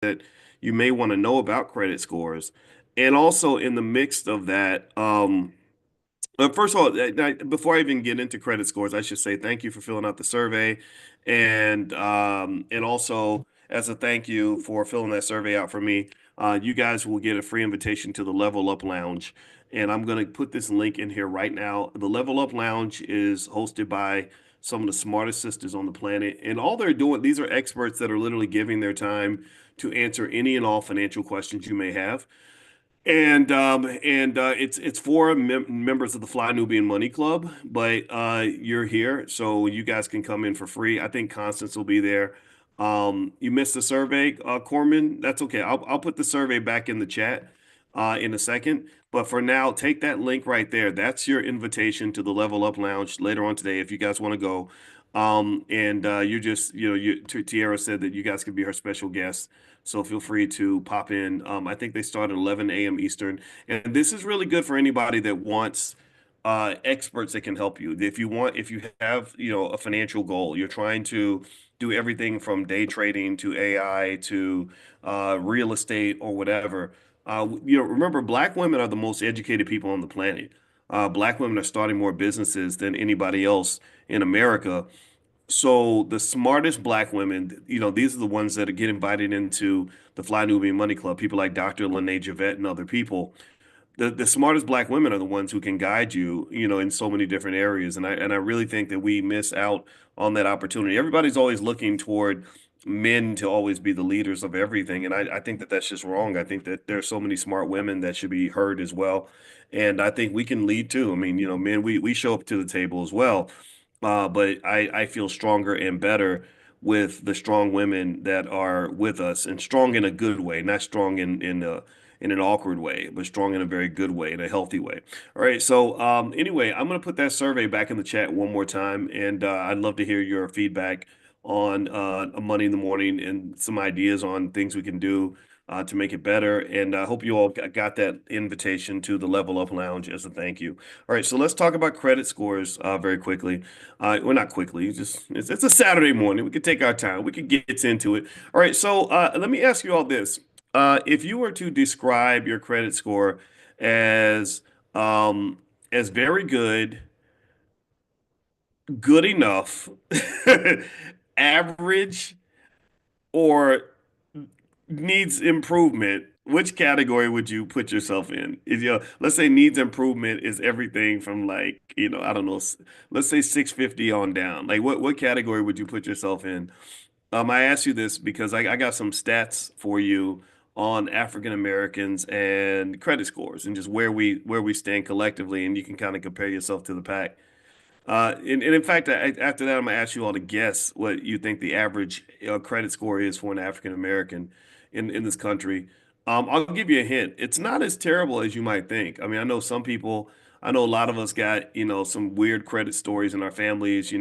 that you may want to know about credit scores. And also in the mix of that, first of all, before I even get into credit scores, I should say thank you for filling out the survey, and also as a thank you for filling that survey out for me, you guys will get a free invitation to the Level Up Lounge, and I'm going to put this link in here right now. The Level Up Lounge is hosted by some of the smartest sisters on the planet, and all they're doing, these are experts that are literally giving their time to answer any and all financial questions you may have. And it's for members of the Fly Nubian Money Club, but you're here, so you guys can come in for free. I think Constance will be there. You missed the survey, Corman. That's okay. I'll put the survey back in the chat in a second. But for now, take that link right there. That's your invitation to the Level Up Lounge later on today if you guys want to go. And you just, Tiara said that you guys could be her special guest. So feel free to pop in. I think they start at 11 a.m. Eastern. And this is really good for anybody that wants experts that can help you. If you have, a financial goal, you're trying to do everything from day trading to AI to real estate or whatever. Remember, black women are the most educated people on the planet. Black women are starting more businesses than anybody else in America. So the smartest black women, these are the ones that get invited into the Fly Nubian Money Club. People like Dr. Lene Javette and other people. The smartest black women are the ones who can guide you, in so many different areas. And I really think that we miss out on that opportunity. Everybody's always looking toward men to always be the leaders of everything, and I think that that's just wrong. I think that there are so many smart women that should be heard as well, and I think we can lead too. I mean, men, we show up to the table as well, but I feel stronger and better with the strong women that are with us, and strong in a good way, not strong in an awkward way, but strong in a very good way, in a healthy way. All right. So anyway, I'm going to put that survey back in the chat one more time, and I'd love to hear your feedback on Money in the Morning and some ideas on things we can do to make it better. And I hope you all got that invitation to the Level Up Lounge as a thank you. All right, so let's talk about credit scores very quickly. Well, not quickly, just it's a Saturday morning. We can take our time. We can get into it. All right, so let me ask you all this. If you were to describe your credit score as as very good, good enough, average, or needs improvement, which category would you put yourself in? Let's say needs improvement is everything from like, I don't know, let's say 650 on down. Like what category would you put yourself in? I asked you this because I got some stats for you on African Americans and credit scores and just where we stand collectively, and you can kind of compare yourself to the pack. And in fact, after that, I'm gonna ask you all to guess what you think the average credit score is for an African American in this country. I'll give you a hint. It's not as terrible as you might think. I mean, I know a lot of us got, some weird credit stories in our families.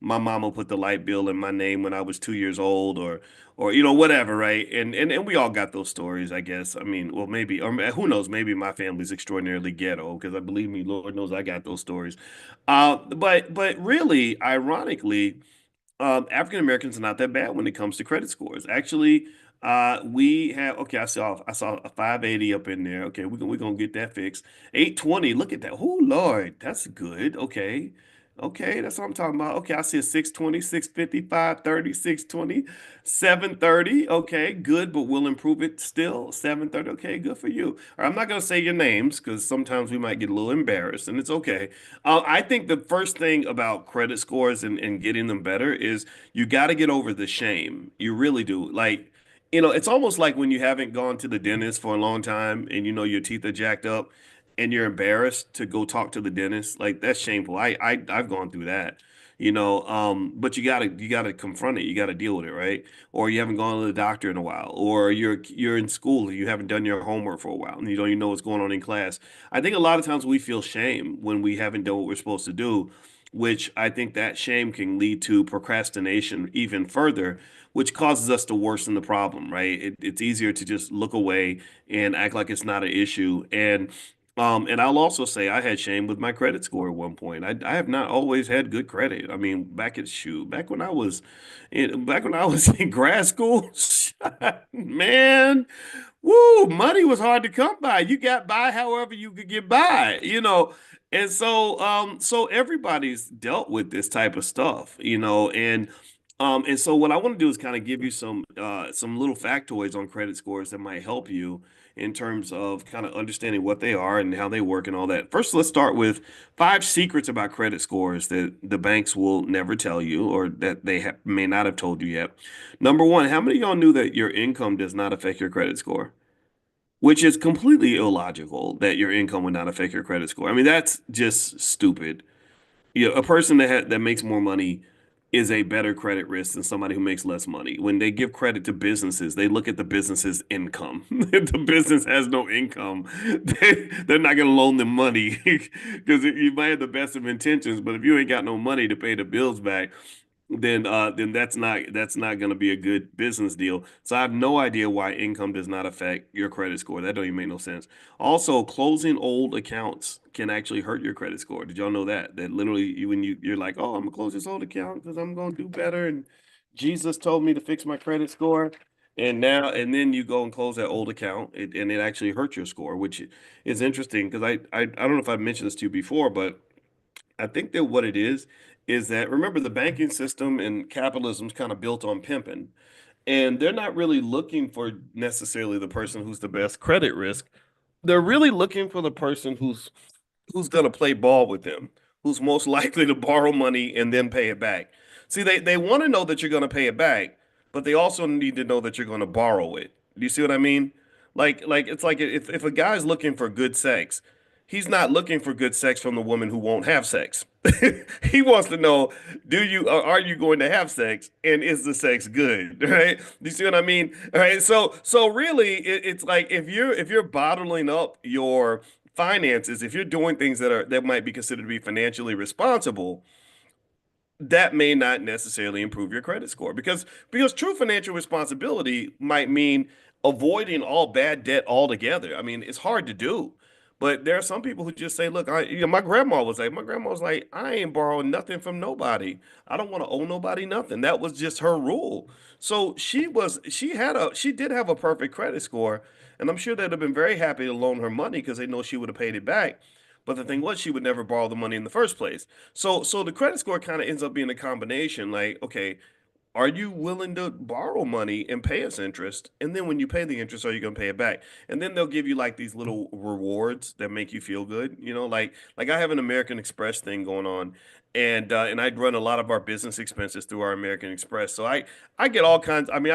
My mama put the light bill in my name when I was 2 years old, or whatever, right? And we all got those stories, I guess. I mean, well, maybe, or who knows? Maybe my family's extraordinarily ghetto because I believe me, Lord knows I got those stories. But really, ironically, African Americans are not that bad when it comes to credit scores. Actually, we have okay. I saw a 580 up in there. Okay, we're gonna get that fixed. 820. Look at that. Oh Lord, that's good. Okay. Okay, that's what I'm talking about. Okay, I see a 620, 650, 530, 620, 730. Okay, good, but we'll improve it still. 730. Okay, good for you. All right, I'm not gonna say your names because sometimes we might get a little embarrassed, and it's okay. I think the first thing about credit scores and getting them better is you got to get over the shame. You really do. Like, it's almost like when you haven't gone to the dentist for a long time and your teeth are jacked up and you're embarrassed to go talk to the dentist. Like that's shameful. I've gone through that. But you gotta confront it. You gotta deal with it, right? Or you haven't gone to the doctor in a while, or you're in school, you haven't done your homework for a while, and you don't even know what's going on in class. I think a lot of times we feel shame when we haven't done what we're supposed to do, which I think that shame can lead to procrastination even further, which causes us to worsen the problem, right? It's easier to just look away and act like it's not an issue. And And I'll also say I had shame with my credit score at one point. I have not always had good credit. I mean, back when I was in grad school, man, woo, money was hard to come by. You got by however you could get by, And so everybody's dealt with this type of stuff, and so what I want to do is kind of give you some little factoids on credit scores that might help you in terms of kind of understanding what they are and how they work and all that. First, let's start with five secrets about credit scores that the banks will never tell you or that may not have told you yet. Number one, how many of y'all knew that your income does not affect your credit score? Which is completely illogical that your income would not affect your credit score. I mean, that's just stupid. A person that makes more money is a better credit risk than somebody who makes less money. When they give credit to businesses, they look at the business's income. If the business has no income, they're not going to loan them money because you might have the best of intentions, but if you ain't got no money to pay the bills back, then that's not going to be a good business deal. So I have no idea why income does not affect your credit score. That don't even make no sense. Also, closing old accounts can actually hurt your credit score. Did y'all know that? That literally you're like, oh, I'm gonna close this old account because I'm gonna do better, and Jesus told me to fix my credit score. And then you go and close that old account, and it actually hurts your score, which is interesting because I don't know if I've mentioned this to you before, but I think that what it is that remember the banking system and capitalism is kind of built on pimping, and they're not really looking for necessarily the person who's the best credit risk. They're really looking for the person who's going to play ball with them, who's most likely to borrow money and then pay it back. See, they want to know that you're going to pay it back, but they also need to know that you're going to borrow it. Do you see what I mean? Like it's like if a guy's looking for good sex, he's not looking for good sex from the woman who won't have sex. He wants to know, are you going to have sex and is the sex good, right? Do you see what I mean? All right, so really it's like if you're bottling up your finances, if you're doing things that might be considered to be financially responsible, that may not necessarily improve your credit score because true financial responsibility might mean avoiding all bad debt altogether. I mean, it's hard to do, but there are some people who just say, "Look, my grandma was like, I ain't borrowing nothing from nobody. I don't want to owe nobody nothing." That was just her rule. So she did have a perfect credit score, and I'm sure they'd have been very happy to loan her money because they know she would have paid it back. But the thing was, she would never borrow the money in the first place. So the credit score kind of ends up being a combination. Like, okay, are you willing to borrow money and pay us interest? And then when you pay the interest, are you going to pay it back? And then they'll give you like these little rewards that make you feel good. Like I have an American Express thing going on, and I run a lot of our business expenses through our American Express. So I get all kinds. I mean,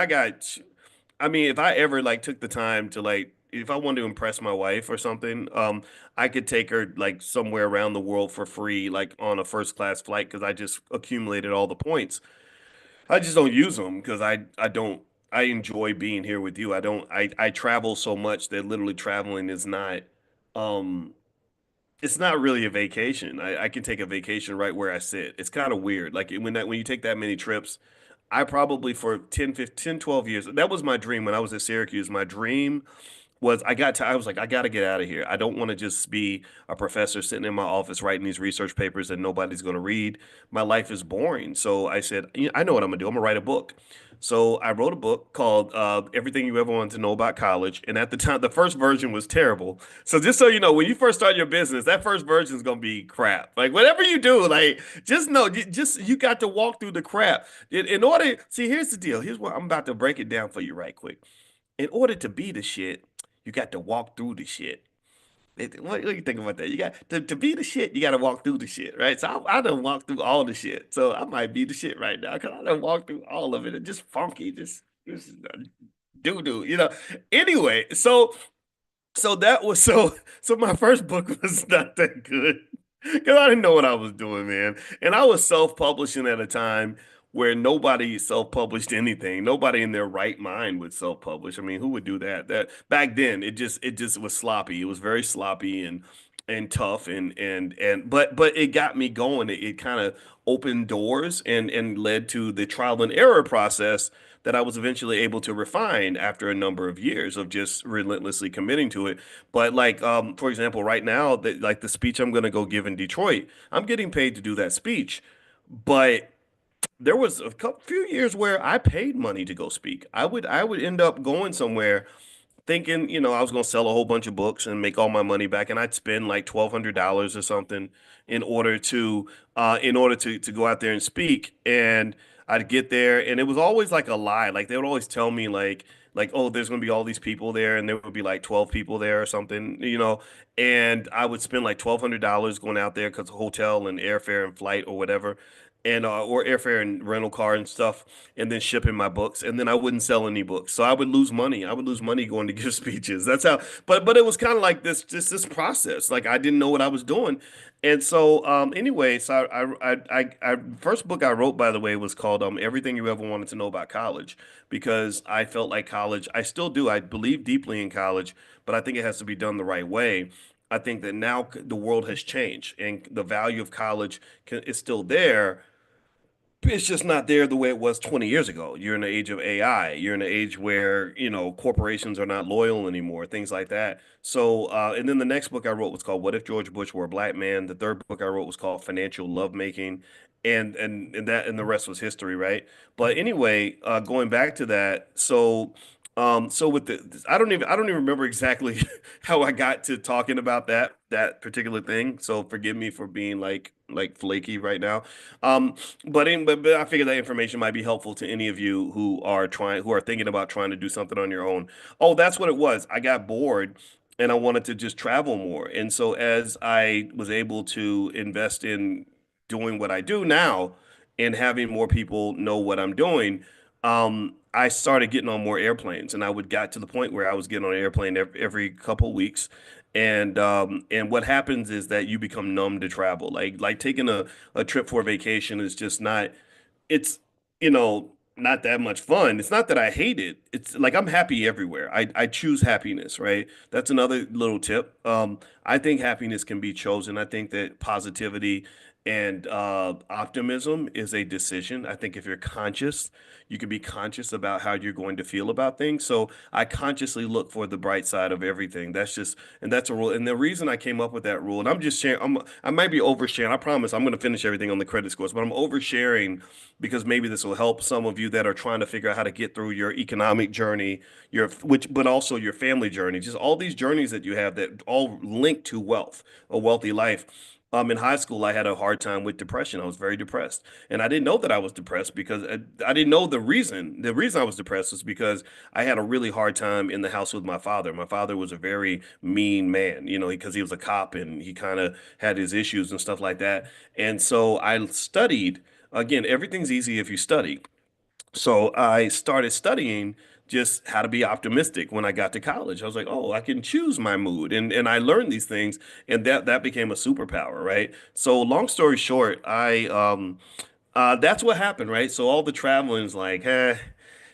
if I ever like took the time to like, if I wanted to impress my wife or something, I could take her like somewhere around the world for free, like on a first class flight, because I just accumulated all the points. I just don't use them because I don't I enjoy being here with you. I travel so much that literally traveling is not um it's not really a vacation. I can take a vacation right where I sit. It's kind of weird. Like when you take that many trips, I probably for 10, 15, 12 years, that was my dream when I was at Syracuse. My dream I was like, I got to get out of here. I don't want to just be a professor sitting in my office writing these research papers that nobody's going to read. My life is boring. So I said, I know what I'm going to do. I'm going to write a book. So I wrote a book called Everything You Ever Wanted to Know About College. And at the time, the first version was terrible. So just so you know, when you first start your business, that first version is going to be crap. Like whatever you do, like just know, you got to walk through the crap. In order, see, here's the deal. Here's what I'm about to break it down for you right quick. In order to be the shit, you got to walk through the shit. What do you think about that? You got to be the shit, you got to walk through the shit, right? So I done walked through all the shit. So I might be the shit right now because I done walked through all of it. It's just funky, just doo doo, Anyway, so that was so my first book was not that good because I didn't know what I was doing, man. And I was self-publishing at a time where nobody self-published anything. Nobody in their right mind would self-publish. I mean, who would do that? That back then it just was sloppy. It was very sloppy and tough but it got me going. It kind of opened doors and led to the trial and error process that I was eventually able to refine after a number of years of just relentlessly committing to it. But like, for example, right now, like the speech I'm going to go give in Detroit, I'm getting paid to do that speech, but there was a couple few years where I paid money to go speak. I would end up going somewhere thinking, I was gonna sell a whole bunch of books and make all my money back, and I'd spend like $1,200 or something in order to go out there and speak. And I'd get there, and it was always like a lie. Like they would always tell me like oh, there's gonna be all these people there, and there would be like 12 people there or something. And I would spend like $1,200 going out there because of hotel and airfare and flight or whatever. And or airfare and rental car and stuff, and then shipping my books, and then I wouldn't sell any books. So I would lose money. I would lose money going to give speeches. That's how, but it was kind of like this, just this process. Like I didn't know what I was doing. And so anyway, so first book I wrote, by the way, was called Everything You Ever Wanted to Know About College, because I felt like college, I still do. I believe deeply in college, but I think it has to be done the right way. I think that now the world has changed and the value of college is still there. It's just not there the way it was 20 years ago. You're in the age of AI. You're in the age where, corporations are not loyal anymore, things like that. So, and then the next book I wrote was called What If George Bush Were a Black Man? The third book I wrote was called Financial Lovemaking. And the rest was history, right? But anyway, going back to that, so with I don't even remember exactly how I got to talking about that particular thing. So forgive me for being like flaky right now. Um, but I figured that information might be helpful to any of you who are thinking about trying to do something on your own. Oh, that's what it was. I got bored and I wanted to just travel more. And so as I was able to invest in doing what I do now and having more people know what I'm doing, I started getting on more airplanes, and I would got to the point where I was getting on an airplane every couple of weeks. And what happens is that you become numb to travel. Like taking a trip for a vacation is just not, it's not that much fun. It's not that I hate it. It's like I'm happy everywhere. I choose happiness, right? That's another little tip. I think happiness can be chosen. I think that positivity and optimism is a decision. I think if you're conscious, you can be conscious about how you're going to feel about things. So I consciously look for the bright side of everything. And that's a rule. And the reason I came up with that rule, and I'm just sharing, I might be oversharing. I promise I'm going to finish everything on the credit scores, but I'm oversharing because maybe this will help some of you that are trying to figure out how to get through your economic journey, but also your family journey, just all these journeys that you have that all link to wealth, a wealthy life. In high school, I had a hard time with depression. I was very depressed, and I didn't know that I was depressed because I didn't know the reason. The reason I was depressed was because I had a really hard time in the house with my father. My father was a very mean man, because he was a cop and he kind of had his issues and stuff like that. And so I studied. Again, everything's easy if you study. So I started studying just how to be optimistic when I got to college. I was like, oh, I can choose my mood. And I learned these things, and that became a superpower, right? So long story short, that's what happened, right? So all the traveling is like,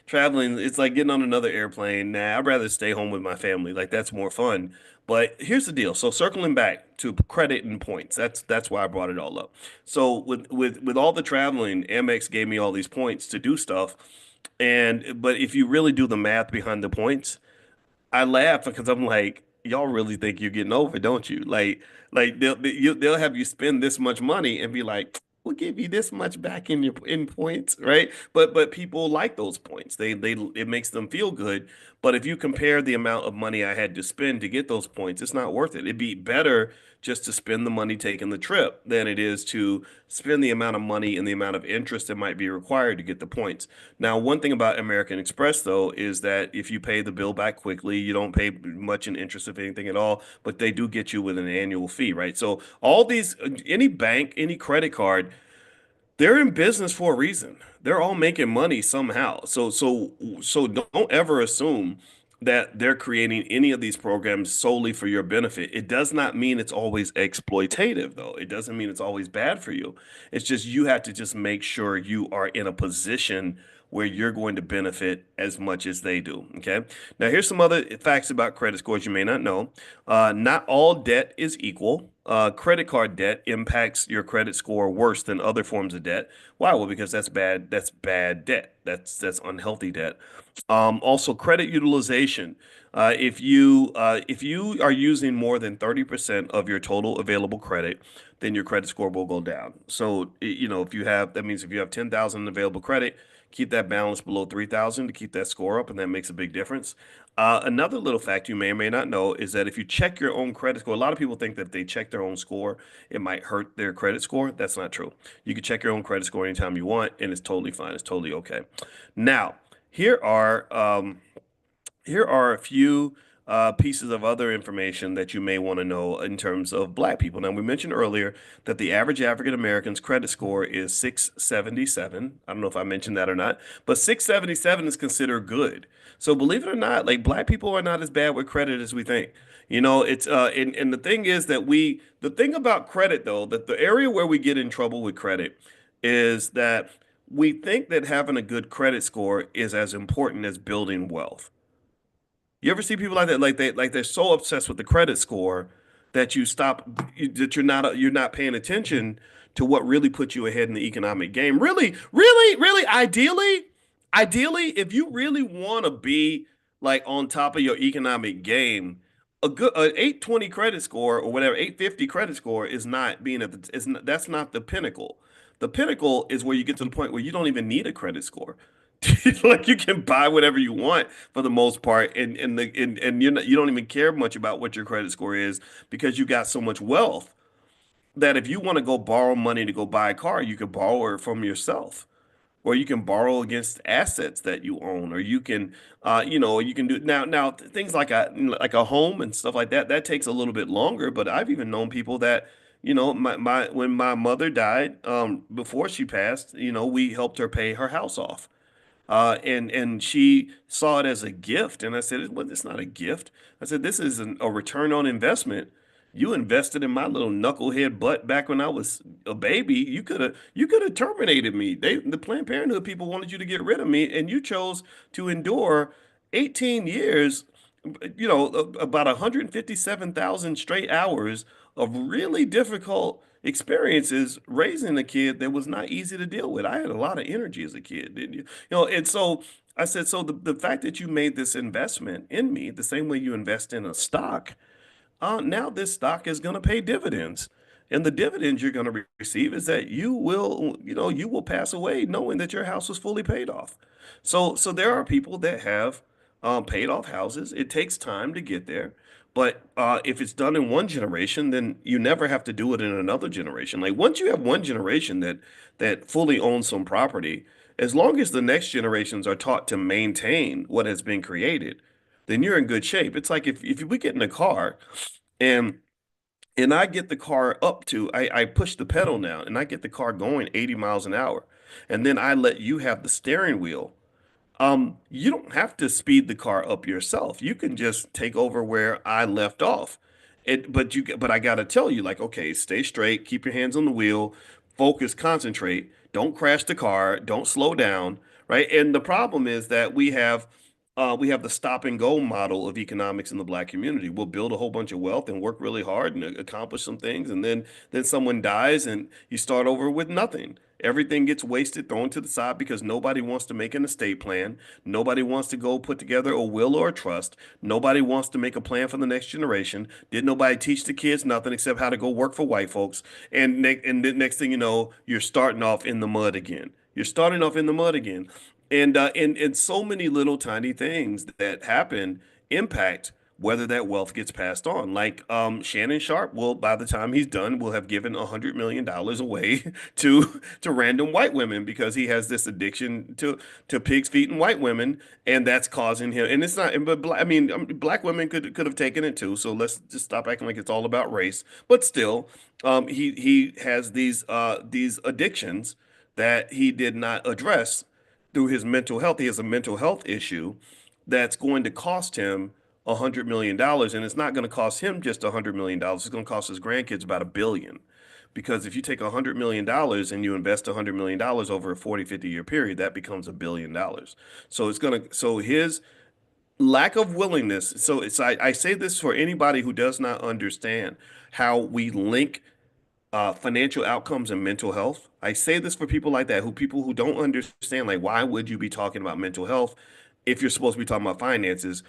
traveling, it's like getting on another airplane. Nah, I'd rather stay home with my family. Like that's more fun. But here's the deal. So circling back to credit and points, that's why I brought it all up. So with all the traveling, Amex gave me all these points to do stuff. But if you really do the math behind the points, I laugh because I'm like, y'all really think you're getting over, don't you? Like they'll have you spend this much money and be like, we'll give you this much back in points, right? But people like those points. They it makes them feel good. But if you compare the amount of money I had to spend to get those points, it's not worth it. It'd be better just to spend the money taking the trip than it is to spend the amount of money and the amount of interest that might be required to get the points. Now, one thing about American Express, though, is that if you pay the bill back quickly, you don't pay much in interest, if anything at all, but they do get you with an annual fee, right? So all these, any bank, any credit card, they're in business for a reason. They're all making money somehow. So don't ever assume that they're creating any of these programs solely for your benefit. It does not mean it's always exploitative, though. It doesn't mean it's always bad for you. It's just you have to just make sure you are in a position where you're going to benefit as much as they do. Okay. Now, here's some other facts about credit scores you may not know. Not all debt is equal. Credit card debt impacts your credit score worse than other forms of debt. Why? Well, because that's bad. That's bad debt. That's unhealthy debt. Also, credit utilization. If you are using more than 30% of your total available credit, then your credit score will go down. So, if you have that means if you have 10,000 available credit, keep that balance below 3,000 to keep that score up, and that makes a big difference. Another little fact you may or may not know is that if you check your own credit score, a lot of people think that if they check their own score, it might hurt their credit score. That's not true. You can check your own credit score anytime you want, and it's totally fine. It's totally okay. Now, here are here are a few pieces of other information that you may want to know in terms of Black people. Now, we mentioned earlier that the average African American's credit score is 677. I don't know if I mentioned that or not, but 677 is considered good. So, believe it or not, like Black people are not as bad with credit as we think. And the thing is that the thing about credit, though, that the area where we get in trouble with credit is that we think that having a good credit score is as important as building wealth. You ever see people like that? They're so obsessed with the credit score that that you're not paying attention to what really puts you ahead in the economic game. Really, really, really, ideally, if you really want to be like on top of your economic game, an 820 credit score or whatever, 850 credit score is not being at the is not, that's not the pinnacle. The pinnacle is where you get to the point where you don't even need a credit score. Like you can buy whatever you want for the most part, and you don't even care much about what your credit score is because you got so much wealth that if you want to go borrow money to go buy a car, you can borrow it from yourself, or you can borrow against assets that you own, or you can do now things like a home and stuff like that. That takes a little bit longer, but I've even known people that. My when my mother died, before she passed, we helped her pay her house off. And she saw it as a gift. And I said, well, it's not a gift. I said, this is a return on investment. You invested in my little knucklehead butt back when I was a baby. You could have terminated me. The Planned Parenthood people wanted you to get rid of me, and you chose to endure 18 years, about 157,000 straight hours of really difficult experiences raising a kid that was not easy to deal with. I had a lot of energy as a kid, didn't you? And so I said, so the fact that you made this investment in me, the same way you invest in a stock, now this stock is going to pay dividends. And the dividends you're going to receive is that you will pass away knowing that your house was fully paid off. So there are people that have paid off houses. It takes time to get there. But if it's done in one generation, then you never have to do it in another generation. Like once you have one generation that fully owns some property, as long as the next generations are taught to maintain what has been created, then you're in good shape. It's like if we get in a car and I get the car I push the pedal now and I get the car going 80 miles an hour. And then I let you have the steering wheel. You don't have to speed the car up yourself. You can just take over where I left off. But I gotta tell you, like, okay, stay straight, keep your hands on the wheel, focus, concentrate, don't crash the car, don't slow down, right? And the problem is that we have the stop and go model of economics in the Black community. We'll build a whole bunch of wealth and work really hard and accomplish some things, and then someone dies and you start over with nothing. Everything gets wasted, thrown to the side because nobody wants to make an estate plan. Nobody wants to go put together a will or a trust. Nobody wants to make a plan for the next generation. Did nobody teach the kids nothing except how to go work for white folks? And the next thing you know, you're starting off in the mud again. You're starting off in the mud again. And so many little tiny things that happen impact whether that wealth gets passed on. Like Shannon Sharp will, by the time he's done, will have given $100 million away to random white women because he has this addiction to pigs feet and white women, and that's causing him. And it's not, but I mean, black women could have taken it too. So let's just stop acting like it's all about race. But still, he has these addictions that he did not address through his mental health. He has a mental health issue that's going to cost him $100 million. And it's not going to cost him just $100 million. It's going to cost his grandkids about $1 billion Because if you take $100 million and you invest $100 million over a 40, 50 year period, that becomes $1 billion. So his lack of willingness. So I say this for anybody who does not understand how we link financial outcomes and mental health. I say this for people like that, people who don't understand, like, why would you be talking about mental health if you're supposed to be talking about finances?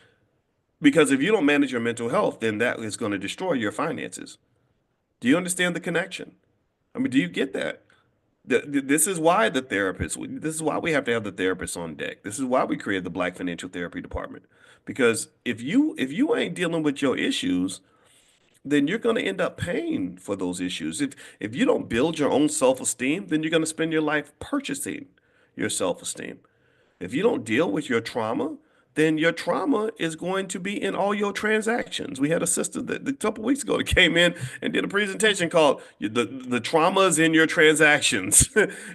Because if you don't manage your mental health, then that is going to destroy your finances. Do you understand the connection? I mean, do you get that? This is why this is why we have to have the therapist on deck. This is why we created the Black Financial Therapy Department. Because if you ain't dealing with your issues, then you're going to end up paying for those issues. If you don't build your own self-esteem, then you're going to spend your life purchasing your self-esteem. If you don't deal with your trauma, then your trauma is going to be in all your transactions. We had a sister that a couple weeks ago that came in and did a presentation called "The Traumas in Your Transactions."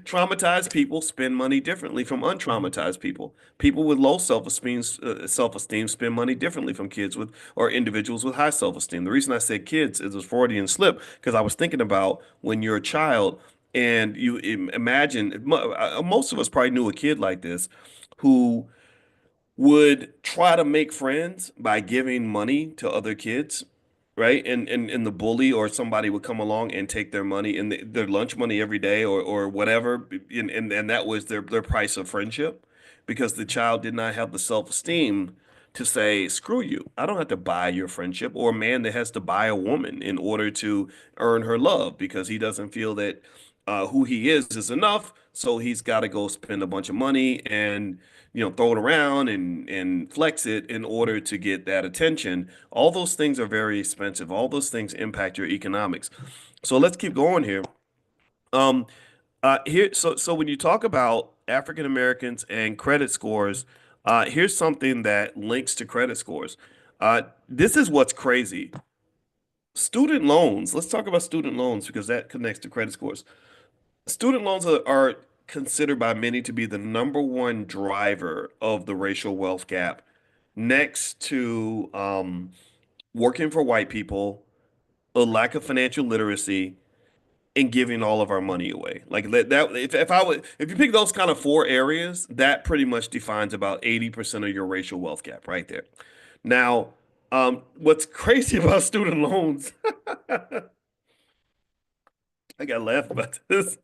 Traumatized people spend money differently from untraumatized people. People with low self-esteem spend money differently from kids with or individuals with high self-esteem. The reason I said kids is a Freudian slip because I was thinking about when you're a child and you imagine most of us probably knew a kid like this who would try to make friends by giving money to other kids, right? And the bully or somebody would come along and take their money and their lunch money every day or whatever, and that was their price of friendship, because the child did not have the self-esteem to say, screw you. I don't have to buy your friendship, or a man that has to buy a woman in order to earn her love because he doesn't feel that who he is enough. So he's got to go spend a bunch of money and throw it around and flex it in order to get that attention. All those things are very expensive. All those things impact your economics. So let's keep going here. Um, so when you talk about African Americans and credit scores, here's something that links to credit scores. This is what's crazy. Student loans. Let's talk about student loans because that connects to credit scores. Student loans are considered by many to be the number one driver of the racial wealth gap, next to working for white people, a lack of financial literacy, and giving all of our money away. Like that, if you pick those kind of four areas, that pretty much defines about 80% of your racial wealth gap right there. Now, what's crazy about student loans, I got to laugh about this,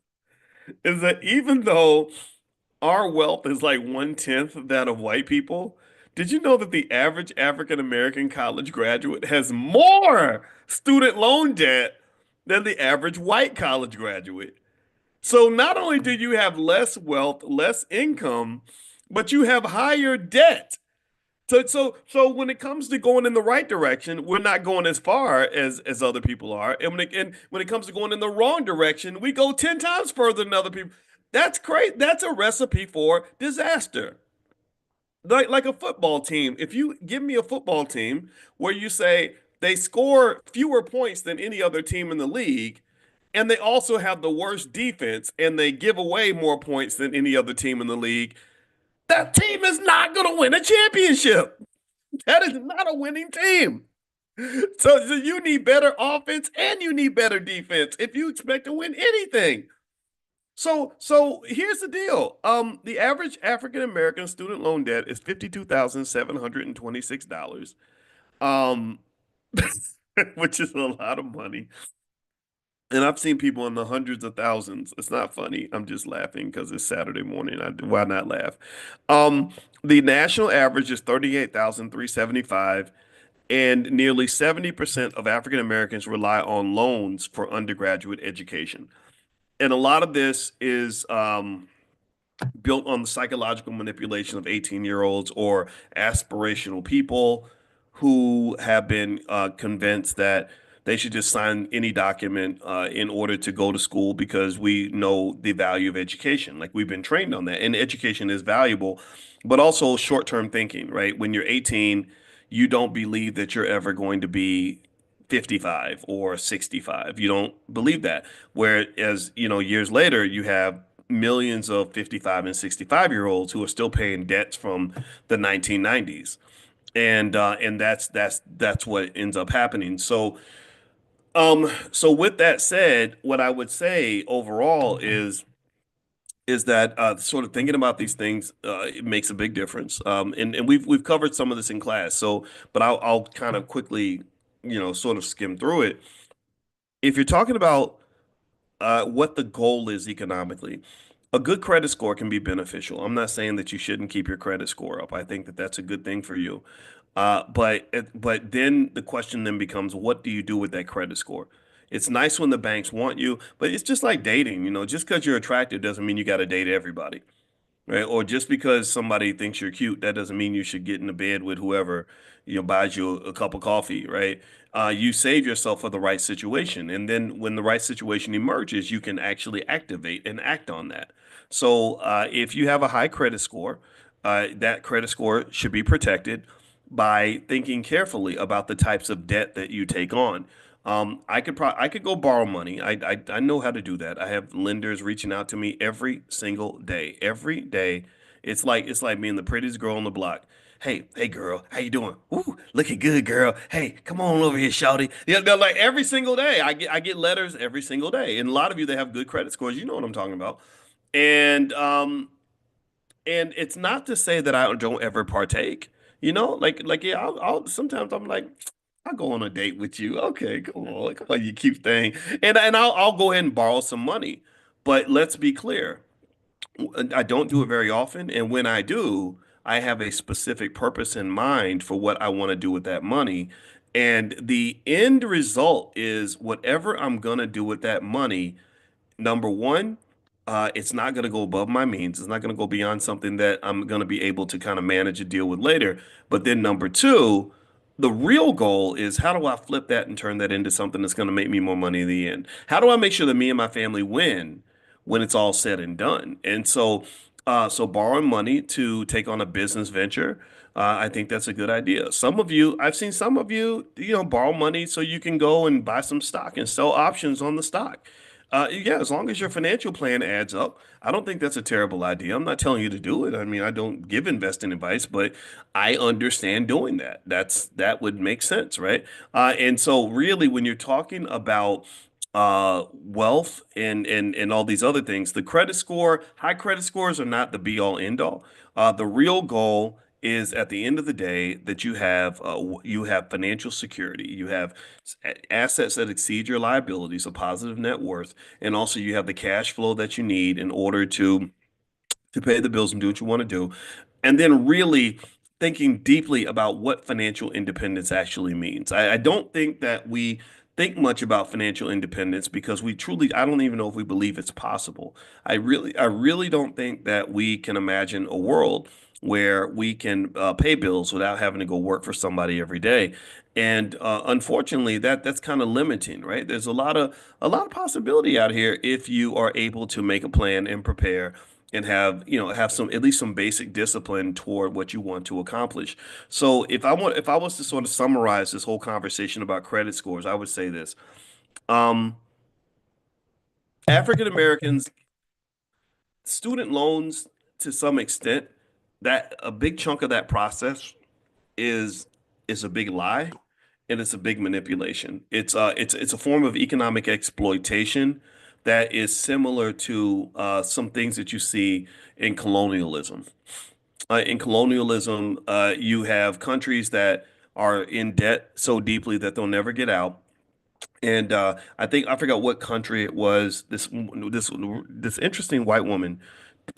is that even though our wealth is like 1/10 that of white people, did you know that the average African American college graduate has more student loan debt than the average white college graduate? So not only do you have less wealth, less income, but you have higher debt. So when it comes to going in the right direction, we're not going as far as other people are. And when it comes to going in the wrong direction, we go 10 times further than other people. That's great. That's a recipe for disaster. Like a football team. If you give me a football team where you say they score fewer points than any other team in the league, and they also have the worst defense and they give away more points than any other team in the league, that team is not going to win a championship. That is not a winning team. So you need better offense and you need better defense if you expect to win anything. So here's the deal. The average African American student loan debt is $52,726. Um, which is a lot of money. And I've seen people in the hundreds of thousands. It's not funny. I'm just laughing because it's Saturday morning. Why not laugh? Um, the national average is 38,375, and nearly 70% of African Americans rely on loans for undergraduate education. And a lot of this is built on the psychological manipulation of 18-year-olds or aspirational people who have been convinced that they should just sign any document in order to go to school because we know the value of education. Like we've been trained on that. And education is valuable, but also short-term thinking, right? When you're 18, you don't believe that you're ever going to be 55 or 65. You don't believe that. Whereas, years later, you have millions of 55 and 65-year-olds who are still paying debts from the 1990s. And that's what ends up happening. So So with that said, what I would say overall is that sort of thinking about these things it makes a big difference. And we've covered some of this in class. So, but I'll kind of quickly, sort of skim through it. If you're talking about what the goal is economically, a good credit score can be beneficial. I'm not saying that you shouldn't keep your credit score up. I think that that's a good thing for you. But then the question then becomes, what do you do with that credit score? It's nice when the banks want you, but it's just like dating. Just because you're attractive doesn't mean you got to date everybody, right? Or just because somebody thinks you're cute, that doesn't mean you should get into bed with whoever, buys you a cup of coffee, right? You save yourself for the right situation. And then when the right situation emerges, you can actually activate and act on that. So if you have a high credit score, that credit score should be protected by thinking carefully about the types of debt that you take on. I could go borrow money. I know how to do that. I have lenders reaching out to me every single day. Every day, it's like being the prettiest girl on the block. Hey, girl, how you doing? Ooh, looking good, girl. Hey, come on over here, shawty. Yeah, they're like every single day. I get letters every single day, and a lot of you that have good credit scores, you know what I'm talking about. And and it's not to say that I don't ever partake. Like yeah, I'll sometimes I'm like, I'll go on a date with you. Okay, come on, you cute thing. And I'll go ahead and borrow some money. But let's be clear, I don't do it very often, and when I do, I have a specific purpose in mind for what I want to do with that money. And the end result is whatever I'm gonna do with that money. Number one, it's not going to go above my means. It's not going to go beyond something that I'm going to be able to kind of manage and deal with later. But then number two, the real goal is how do I flip that and turn that into something that's going to make me more money in the end? How do I make sure that me and my family win when it's all said and done? And so borrowing money to take on a business venture, I think that's a good idea. I've seen some of you, borrow money so you can go and buy some stock and sell options on the stock. Yeah, as long as your financial plan adds up, I don't think that's a terrible idea. I'm not telling you to do it. I mean, I don't give investing advice, but I understand doing that. That would make sense, right? And so really when you're talking about wealth and all these other things, the credit score, high credit scores are not the be all end all. The real goal is at the end of the day that you have financial security, you have assets that exceed your liabilities, a positive net worth, and also you have the cash flow that you need in order to pay the bills and do what you want to do. And then really thinking deeply about what financial independence actually means. I don't think that we think much about financial independence because I don't even know if we believe it's possible. I really don't think that we can imagine a world where we can pay bills without having to go work for somebody every day. And unfortunately, that's kind of limiting, right? There's a lot of possibility out here if you are able to make a plan and prepare and have some at least some basic discipline toward what you want to accomplish. So if I was to sort of summarize this whole conversation about credit scores, I would say this. Um, African Americans student loans to some extent, that a big chunk of that process is is a big lie and it's a big manipulation. It's a form of economic exploitation that is similar to some things that you see in colonialism. In colonialism, you have countries that are in debt so deeply that they'll never get out. And I forgot what country it was. This interesting white woman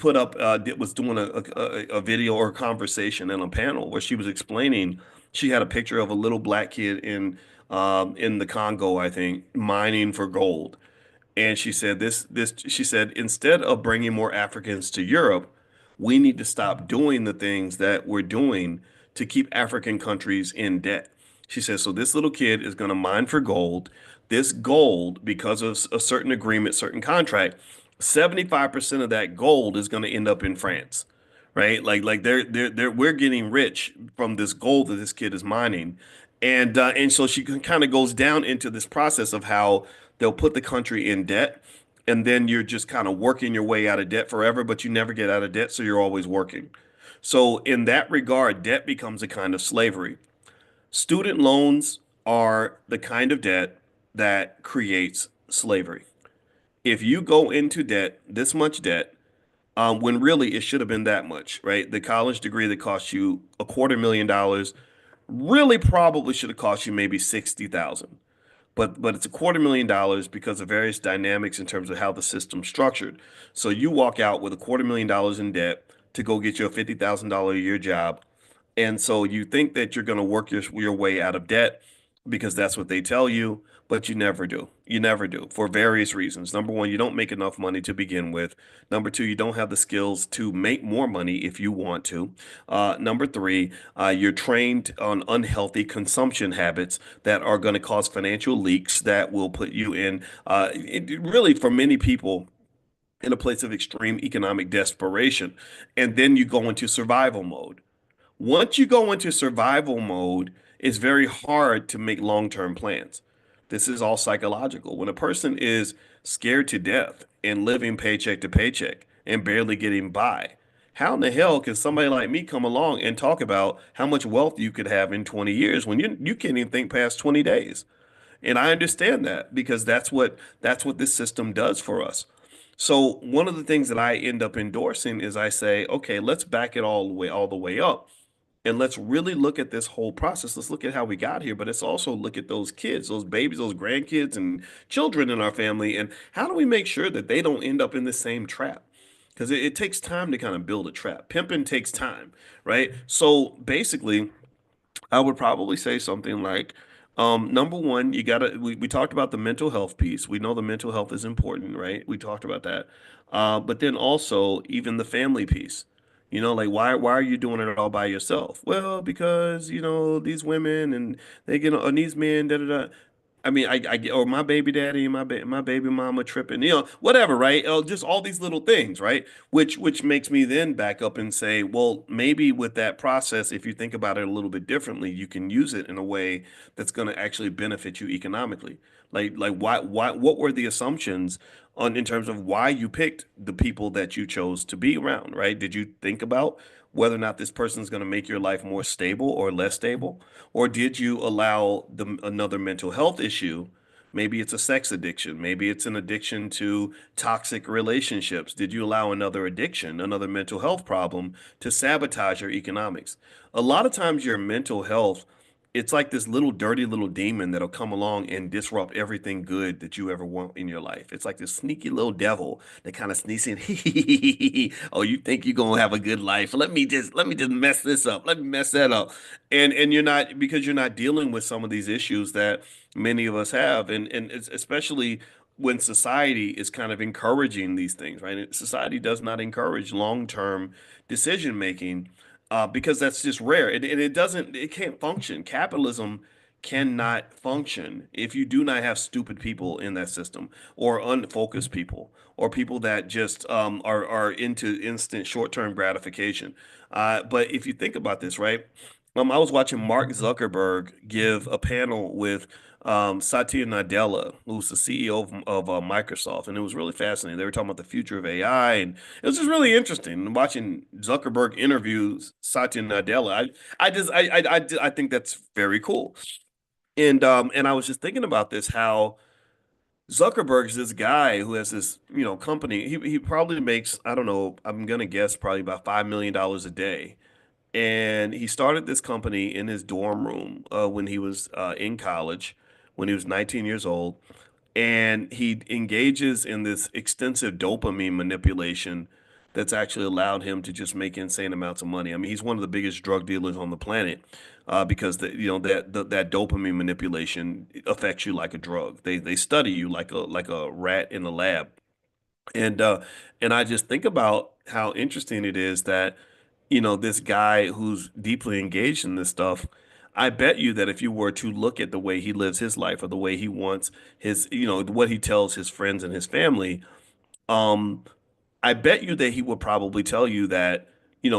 was doing a video or a conversation in a panel where she was explaining. She had a picture of a little black kid in the Congo, I think, mining for gold. And she said, instead of bringing more Africans to Europe, we need to stop doing the things that we're doing to keep African countries in debt. She says, so this little kid is going to mine for gold. This gold, because of a certain agreement, certain contract, 75% of that gold is going to end up in France, right? Like we're getting rich from this gold that this kid is mining. And so she kind of goes down into this process of how they'll put the country in debt, and then you're just kind of working your way out of debt forever, but you never get out of debt, so you're always working. So in that regard, debt becomes a kind of slavery. Student loans are the kind of debt that creates slavery. If you go into debt, this much debt, when really it should have been that much, right? The college degree that cost you $250,000 really probably should have cost you maybe 60,000. But it's $250,000 because of various dynamics in terms of how the system's structured. So you walk out with $250,000 in debt to go get you a $50,000 a year job, and so you think that you're going to work your way out of debt because that's what they tell you, but you never do. You never do for various reasons. Number one, you don't make enough money to begin with. Number two, you don't have the skills to make more money if you want to. Number three, you're trained on unhealthy consumption habits that are going to cause financial leaks that will put you in, really, for many people, in a place of extreme economic desperation. And then you go into survival mode. Once you go into survival mode, it's very hard to make long-term plans. This is all psychological. When a person is scared to death and living paycheck to paycheck and barely getting by, how in the hell can somebody like me come along and talk about how much wealth you could have in 20 years when you can't even think past 20 days? And I understand that because that's what this system does for us. So one of the things that I end up endorsing is I say, okay, let's back it all the way up. And let's really look at this whole process. Let's look at how we got here, but let's also look at those kids, those babies, those grandkids, and children in our family. And how do we make sure that they don't end up in the same trap? Because it takes time to kind of build a trap. Pimping takes time, right? So basically, I would probably say something like, number one, we talked about the mental health piece. We know the mental health is important, right? We talked about that. But then also even the family piece. Like why are you doing it all by yourself? Well, because, these women and they get on these men, da da da. I mean, or my baby daddy, my baby mama tripping, whatever, right? Just all these little things, right? Which makes me then back up and say, well, maybe with that process, if you think about it a little bit differently, you can use it in a way that's going to actually benefit you economically. Like what were the assumptions in terms of why you picked the people that you chose to be around, right? Did you think about whether or not this person is going to make your life more stable or less stable? Or did you allow another mental health issue? Maybe it's a sex addiction. Maybe it's an addiction to toxic relationships. Did you allow another addiction, another mental health problem to sabotage your economics? A lot of times, your mental health, it's like this little dirty little demon that'll come along and disrupt everything good that you ever want in your life. It's like this sneaky little devil that kind of sneaks in. Oh, you think you're gonna have a good life? Let me just mess this up. Let me mess that up. And you're not, because you're not dealing with some of these issues that many of us have, and it's especially when society is kind of encouraging these things, right? Society does not encourage long-term decision making, because that's just rare. It can't function. Capitalism cannot function if you do not have stupid people in that system, or unfocused people, or people that just are into instant short-term gratification. But if you think about this, right? I was watching Mark Zuckerberg give a panel with Satya Nadella, who's the CEO of Microsoft, and it was really fascinating. They were talking about the future of AI, and it was just really interesting watching Zuckerberg interview Satya Nadella. I think that's very cool. And I was just thinking about this, how Zuckerberg's this guy who has this, company. He probably makes, I don't know, I'm gonna guess probably about $5 million a day. And he started this company in his dorm room when he was in college, when he was 19 years old. And he engages in this extensive dopamine manipulation that's actually allowed him to just make insane amounts of money. I mean, he's one of the biggest drug dealers on the planet, because that dopamine manipulation affects you like a drug. They study you like a rat in a lab. And uh, and I just think about how interesting it is that, this guy who's deeply engaged in this stuff, I bet you that if you were to look at the way he lives his life, or the way he wants what he tells his friends and his family, um, I bet you that he would probably tell you that,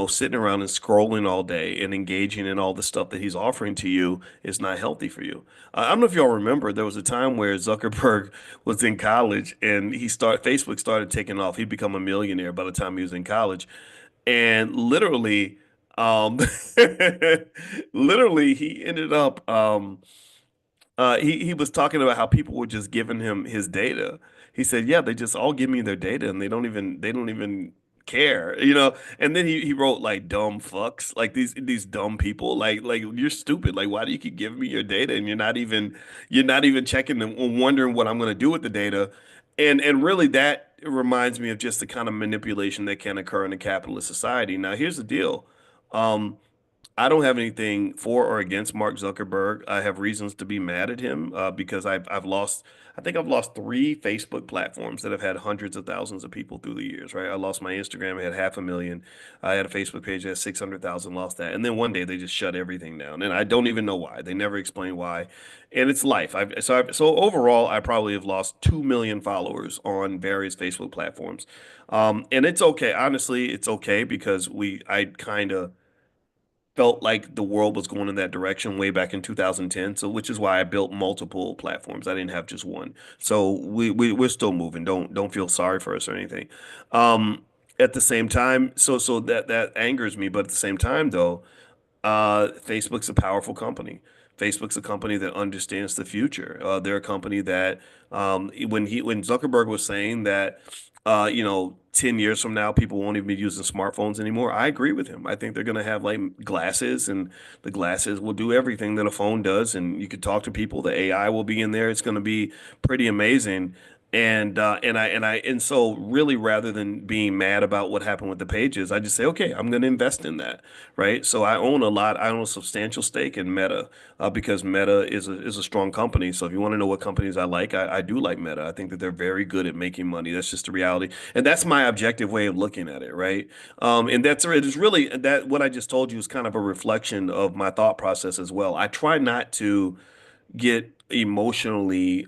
sitting around and scrolling all day and engaging in all the stuff that he's offering to you is not healthy for you. I don't know if y'all remember, there was a time where Zuckerberg was in college and Facebook started taking off. He'd become a millionaire by the time he was in college. And literally, um, literally, he ended up he was talking about how people were just giving him his data. He said, "Yeah, they just all give me their data, and they don't even care, you know." And then he wrote like dumb fucks, like these dumb people, like you're stupid. Like, why do you keep giving me your data and you're not even checking and wondering what I'm going to do with the data? And really, that reminds me of just the kind of manipulation that can occur in a capitalist society. Now, here's the deal. Um, I don't have anything for or against Mark Zuckerberg. I have reasons to be mad at him because I've lost. I think I've lost three Facebook platforms that have had hundreds of thousands of people through the years. Right. I lost my Instagram. It had 500,000. I had a Facebook page that had 600,000. Lost that, and then one day they just shut everything down, and I don't even know why. They never explain why, and it's life. So overall, I probably have lost 2 million followers on various Facebook platforms, and it's okay. Honestly, it's okay because I kind of felt like the world was going in that direction way back in 2010. So, which is why I built multiple platforms. I didn't have just one. So we're still moving. Don't feel sorry for us or anything. At the same time, so that angers me. But at the same time, though, Facebook's a powerful company. Facebook's a company that understands the future. They're a company that when Zuckerberg was saying that 10 years from now people won't even be using smartphones anymore, I agree with him. I think they're going to have like glasses, and the glasses will do everything that a phone does, and you could talk to people. The AI will be in there. It's going to be pretty amazing. And so really, rather than being mad about what happened with the pages, I just say, okay, I'm going to invest in that, right? So I own a lot. I own a substantial stake in Meta because Meta is a strong company. So if you want to know what companies I like, I do like Meta. I think that they're very good at making money. That's just the reality, and that's my objective way of looking at it, right? And that's it is really that what I just told you is kind of a reflection of my thought process as well. I try not to get emotionally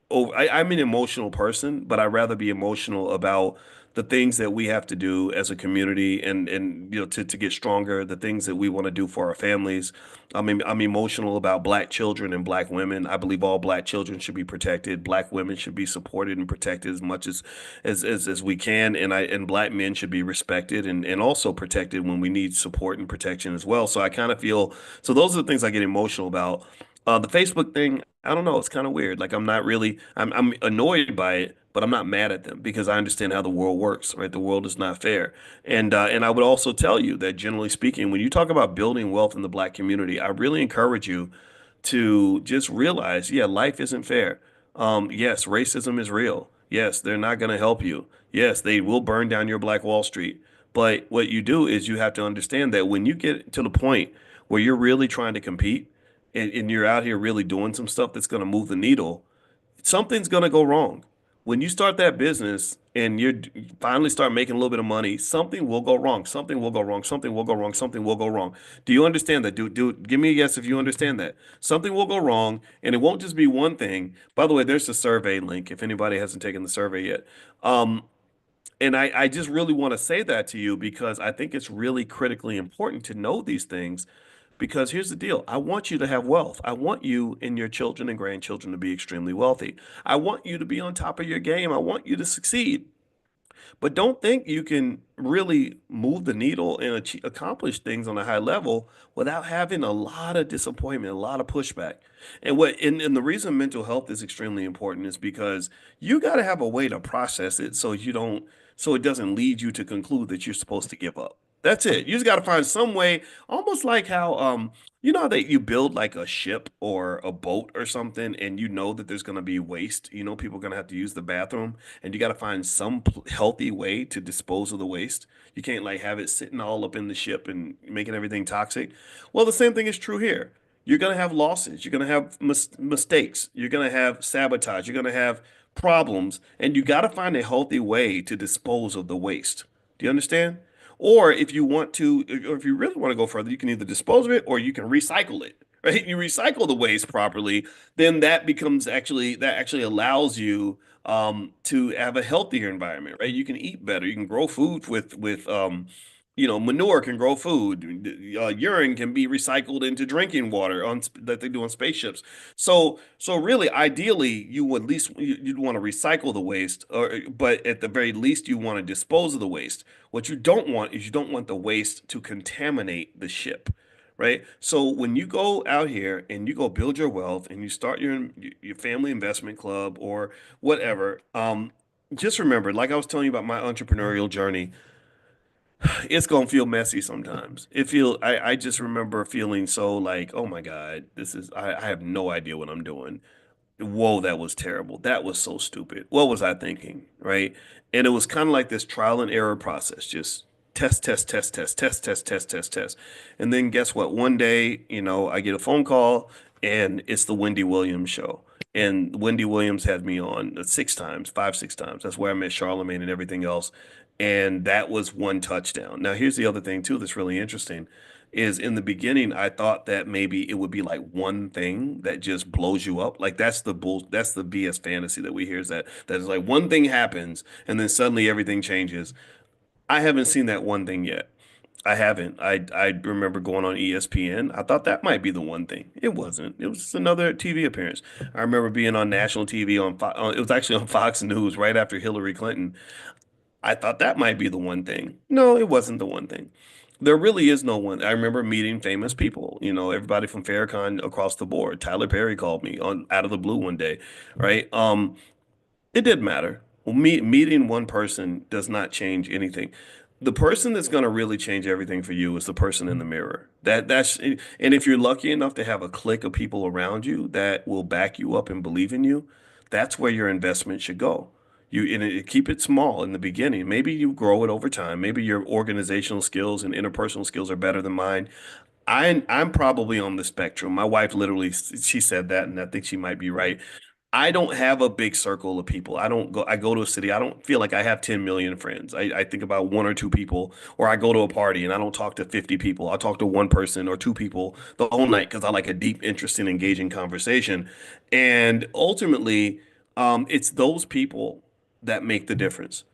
I'm an emotional person, but I'd rather be emotional about the things that we have to do as a community and to get stronger, the things that we want to do for our families. I'm emotional about black children and black women. I believe all black children should be protected. Black women should be supported and protected as much as we can. And black men should be respected and also protected when we need support and protection as well. So I kind of feel so those are the things I get emotional about. The Facebook thing, I don't know. It's kind of weird. Like I'm annoyed by it, but I'm not mad at them because I understand how the world works, right? The world is not fair. And I would also tell you that generally speaking, when you talk about building wealth in the black community, I really encourage you to just realize, yeah, life isn't fair. Yes, racism is real. Yes, they're not going to help you. Yes, they will burn down your Black Wall Street. But what you do is you have to understand that when you get to the point where you're really trying to compete and you're out here really doing some stuff that's going to move the needle, something's going to go wrong. When you start that business and you finally start making a little bit of money, something will go wrong. Something will go wrong. Something will go wrong. Something will go wrong. Do you understand that? Give me a yes if you understand that. Something will go wrong, and it won't just be one thing. By the way, there's a survey link if anybody hasn't taken the survey yet. Um, and I just really want to say that to you because I think it's really critically important to know these things because here's the deal. I want you to have wealth. I want you and your children and grandchildren to be extremely wealthy. I want you to be on top of your game. I want you to succeed. But don't think you can really move the needle and accomplish things on a high level without having a lot of disappointment, a lot of pushback. And the reason mental health is extremely important is because you got to have a way to process it so it doesn't lead you to conclude that you're supposed to give up. That's it. You just got to find some way, almost like how how that you build like a ship or a boat or something, and you know that there's going to be waste. You know, people are going to have to use the bathroom, and you got to find some healthy way to dispose of the waste. You can't like have it sitting all up in the ship and making everything toxic. Well, the same thing is true here. You're going to have losses. You're going to have mistakes. You're going to have sabotage. You're going to have problems, and you got to find a healthy way to dispose of the waste. Do you understand? Or if you want to, or if you really want to go further, you can either dispose of it or you can recycle it, right? You recycle the waste properly, then that actually allows you to have a healthier environment, right? You can eat better. You can grow food with manure can grow food. Urine can be recycled into drinking water that they do on spaceships. So really, ideally, you would at least you'd want to recycle the waste, but at the very least, you want to dispose of the waste. What you don't want is you don't want the waste to contaminate the ship, right? So when you go out here and you go build your wealth and you start your family investment club or whatever, just remember, like I was telling you about my entrepreneurial journey, it's gonna feel messy sometimes. I just remember feeling so like, oh my God, I have no idea what I'm doing. Whoa, that was terrible. That was so stupid. What was I thinking? Right. And it was kind of like this trial and error process, just test, test, test, test, test, test, test, test, test. And then guess what? One day, I get a phone call and it's the Wendy Williams show. And Wendy Williams had me on six times, five, six times. That's where I met Charlemagne and everything else. And that was one touchdown. Now, here's the other thing, too, that's really interesting is in the beginning, I thought that maybe it would be like one thing that just blows you up. Like that's the BS fantasy that we hear is that is like one thing happens and then suddenly everything changes. I haven't seen that one thing yet. I haven't. I remember going on ESPN. I thought that might be the one thing. It wasn't. It was just another TV appearance. I remember being on national TV it was actually on Fox News right after Hillary Clinton. I thought that might be the one thing. No, it wasn't the one thing. There really is no one. I remember meeting famous people, everybody from Farrakhan across the board. Tyler Perry called me on out of the blue one day, right? It didn't matter. Well, meeting one person does not change anything. The person that's going to really change everything for you is the person in the mirror. And if you're lucky enough to have a clique of people around you that will back you up and believe in you, that's where your investment should go. Keep it small in the beginning. Maybe you grow it over time. Maybe your organizational skills and interpersonal skills are better than mine. I'm probably on the spectrum. My wife literally she said that, and I think she might be right. I don't have a big circle of people. I go to a city. I don't feel like I have 10 million friends. I think about one or two people, or I go to a party and I don't talk to 50 people. I talk to one person or two people the whole night because I like a deep interest in engaging conversation. And ultimately, it's those people that make the difference.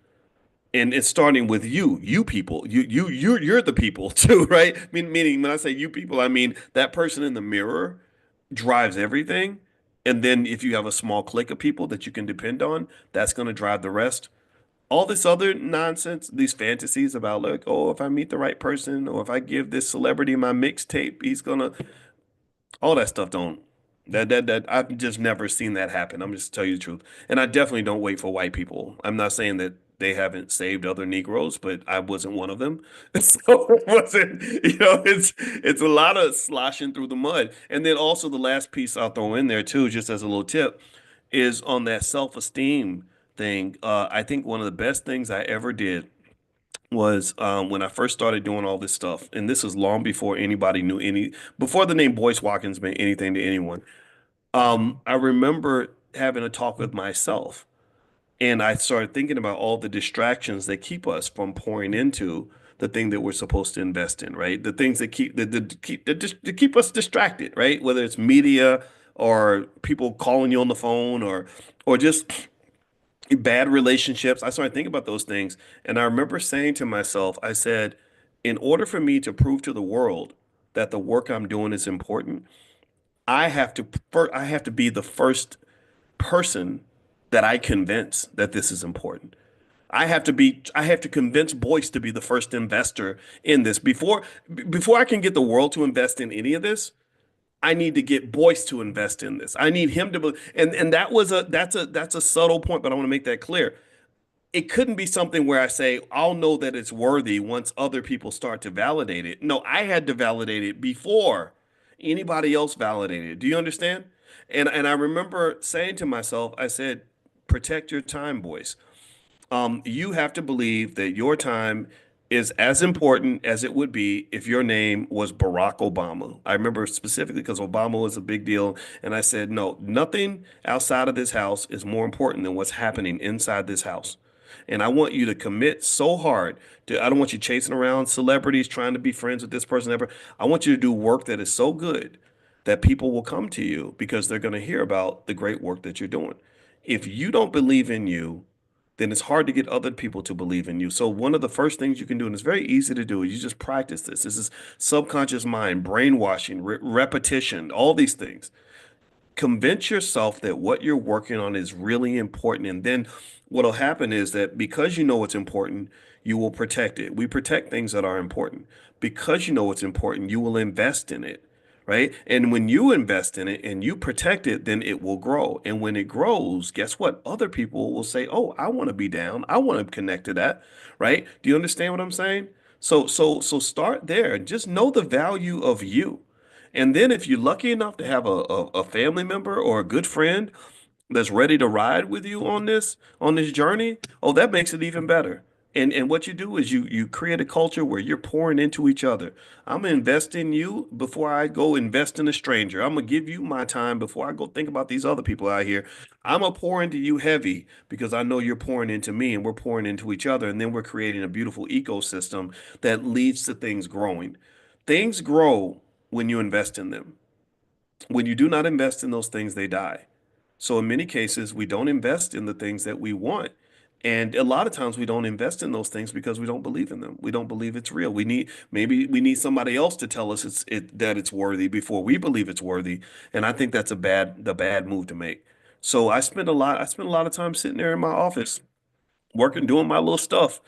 And it's starting with you people. You're the people too, right? Meaning when I say you people, I mean that person in the mirror drives everything. And then if you have a small clique of people that you can depend on, that's going to drive the rest. All this other nonsense, these fantasies about like, oh, if I meet the right person or if I give this celebrity my mixtape, he's gonna all that stuff don't that I've just never seen that happen. I'm just tell you the truth. And I definitely don't wait for white people. I'm not saying that they haven't saved other Negroes, but I wasn't one of them. So it wasn't, it's a lot of sloshing through the mud. And then also the last piece I'll throw in there too, just as a little tip, is on that self-esteem thing. I think one of the best things I ever did was when I first started doing all this stuff, and this was long before anybody before the name Boyce Watkins meant anything to anyone. I remember having a talk with myself, and I started thinking about all the distractions that keep us from pouring into the thing that we're supposed to invest in, right? The things that keep us distracted, right? Whether it's media or people calling you on the phone or just bad relationships. I started thinking about those things. And I remember saying to myself, I said, in order for me to prove to the world that the work I'm doing is important, I have to be the first person that I convince that this is important. I have to convince Boyce to be the first investor in this before I can get the world to invest in any of this. I need to get Boyce to invest in this. I need him to, and that's a subtle point, but I want to make that clear. It couldn't be something where I say, I'll know that it's worthy once other people start to validate it. No, I had to validate it before anybody else validated it. Do you understand? And I remember saying to myself, I said, protect your time, Boyce. You have to believe that your time is as important as it would be if your name was Barack Obama. I remember specifically because Obama was a big deal. And I said, no, nothing outside of this house is more important than what's happening inside this house. And I want you to commit so hard I don't want you chasing around celebrities trying to be friends with this person ever. I want you to do work that is so good that people will come to you because they're going to hear about the great work that you're doing. If you don't believe in you, then it's hard to get other people to believe in you. So one of the first things you can do, and it's very easy to do, is you just practice this. This is subconscious mind, brainwashing, repetition, all these things. Convince yourself that what you're working on is really important. And then what'll happen is that because you know it's important, you will protect it. We protect things that are important. Because you know it's important, you will invest in it, right? And when you invest in it and you protect it, then it will grow. And when it grows, guess what? Other people will say, "Oh, I want to be down. I want to connect to that." Right? Do you understand what I'm saying? So start there and just know the value of you. And then if you're lucky enough to have a family member or a good friend that's ready to ride with you on this journey, oh, that makes it even better. And what you do is you create a culture where you're pouring into each other. I'm gonna invest in you before I go invest in a stranger. I'm gonna give you my time before I go think about these other people out here. I'm gonna pour into you heavy because I know you're pouring into me and we're pouring into each other. And then we're creating a beautiful ecosystem that leads to things growing. Things grow when you invest in them. When you do not invest in those things, they die. So in many cases, we don't invest in the things that we want. And a lot of times we don't invest in those things because we don't believe in them. We don't believe it's real. Maybe we need somebody else to tell us that it's worthy before we believe it's worthy. And I think that's the bad move to make. So I spent a lot of time sitting there in my office working, doing my little stuff,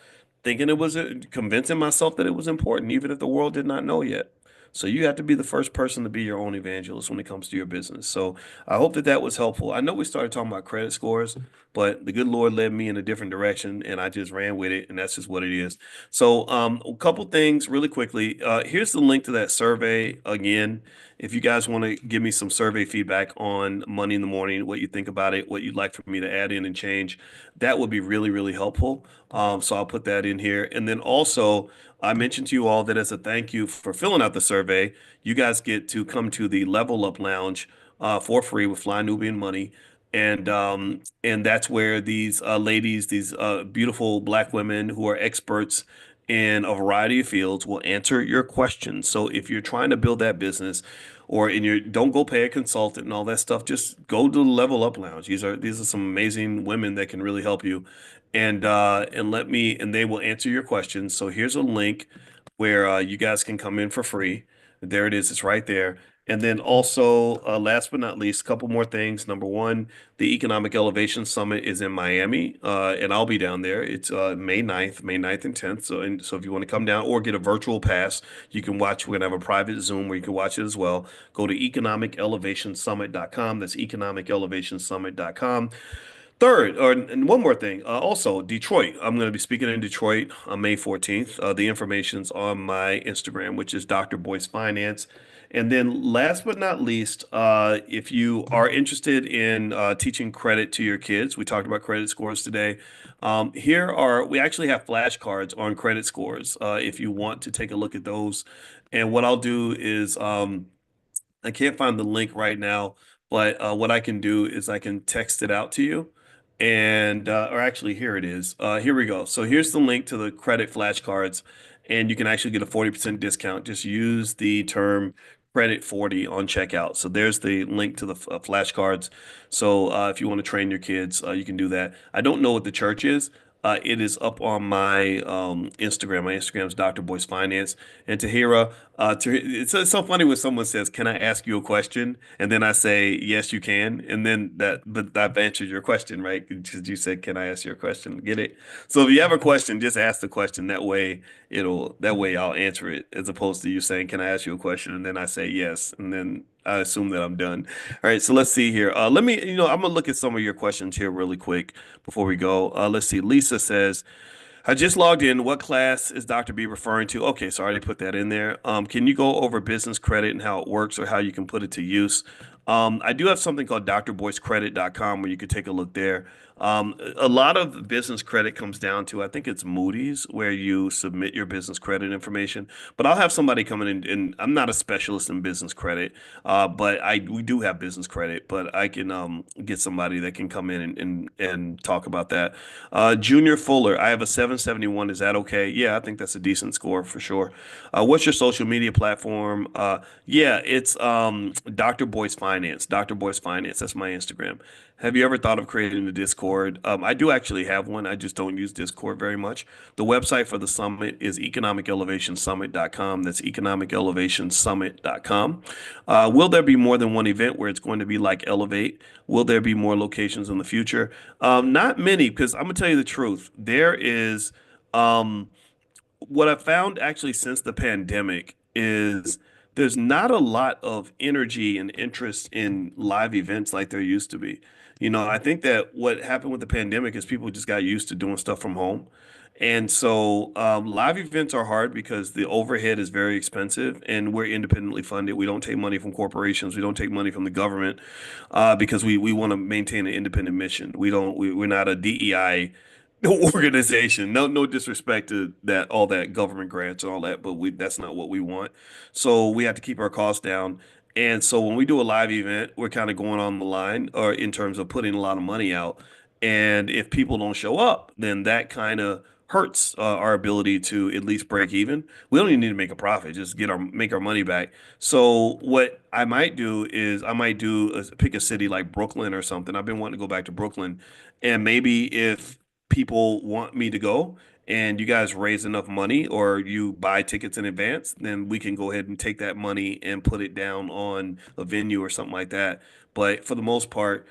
thinking it was convincing myself that it was important, even if the world did not know yet. So you have to be the first person to be your own evangelist when it comes to your business. So I hope that that was helpful. I know we started talking about credit scores, but the good Lord led me in a different direction, and I just ran with it, and that's just what it is. So a couple things really quickly. Here's the link to that survey again. If you guys want to give me some survey feedback on Money in the Morning, what you think about it, what you'd like for me to add in and change, that would be really, really helpful. So I'll put that in here. And then also, I mentioned to you all that as a thank you for filling out the survey, you guys get to come to the Level Up Lounge for free with Fly Nubian Money. And that's where these ladies, these beautiful black women who are experts in a variety of fields will answer your questions. So if you're trying to build that business or in your don't go pay a consultant and all that stuff, just go to the Level Up Lounge. These are some amazing women that can really help you. And they will answer your questions. So here's a link where you guys can come in for free. There it is. It's right there. And then also, last but not least, a couple more things. Number one, the Economic Elevation Summit is in Miami, and I'll be down there. It's May 9th and 10th. So if you want to come down or get a virtual pass, you can watch. We're gonna have a private Zoom where you can watch it as well. Go to economicelevationsummit.com. That's economicelevationsummit.com. Third, and one more thing. Also, Detroit. I'm going to be speaking in Detroit on May 14th. The information's on my Instagram, which is Dr. Boyce Finance. And then last but not least, if you are interested in teaching credit to your kids, we talked about credit scores today. We actually have flashcards on credit scores if you want to take a look at those. And what I'll do is I can't find the link right now, but what I can do is I can text it out to you. Or actually, here it is. Here we go. So here's the link to the credit flashcards, and you can actually get a 40% discount. Just use the term credit 40 on checkout. So there's the link to the flashcards. So if you want to train your kids, you can do that. I don't know what the church is. It is up on my Instagram. My Instagram is Dr. Boyce Finance. And Tahira, it's so funny when someone says, "Can I ask you a question?" And then I say, "Yes, you can." And then but I've answered your question, right? Because you said, "Can I ask you a question?" Get it? So if you have a question, just ask the question. That way I'll answer it, as opposed to you saying, "Can I ask you a question?" And then I say yes, and then I assume that I'm done. All right, so let's see here. I'm gonna look at some of your questions here really quick before we go. Let's see. Lisa says, I just logged in. What class is Dr. B referring to? Okay, so I already put that in there. Can you go over business credit and how it works or how you can put it to use? I do have something called drboycecredit.com where you could take a look there. A lot of business credit comes down to, I think it's Moody's, where you submit your business credit information. But I'll have somebody coming in, and I'm not a specialist in business credit, but we do have business credit. But I can get somebody that can come in and talk about that. Junior Fuller, I have a 771. Is that okay? Yeah, I think that's a decent score for sure. What's your social media platform? Yeah, it's Dr. Boyce Finance. Dr. Boyce Finance. That's my Instagram. Have you ever thought of creating a Discord? Discord. I do actually have one. I just don't use Discord very much. The website for the summit is economicelevationsummit.com. That's economicelevationsummit.com. Will there be more than one event where it's going to be like Elevate? Will there be more locations in the future? Not many, because I'm gonna tell you the truth. There is. Um, what I found actually since the pandemic is there's not a lot of energy and interest in live events like there used to be. I think that what happened with the pandemic is people just got used to doing stuff from home. And so live events are hard because the overhead is very expensive and we're independently funded. We don't take money from corporations. We don't take money from the government because we want to maintain an independent mission. We're not a DEI organization. No disrespect to that, all that government grants and all that, but that's not what we want. So we have to keep our costs down. And so when we do a live event, we're kind of going on the line or in terms of putting a lot of money out. And if people don't show up, then that kind of hurts our ability to at least break even. We don't even need to make a profit, just make our money back. So what I might do is I might pick a city like Brooklyn or something. I've been wanting to go back to Brooklyn, and maybe if people want me to go and you guys raise enough money or you buy tickets in advance, then we can go ahead and take that money and put it down on a venue or something like that. But for the most part,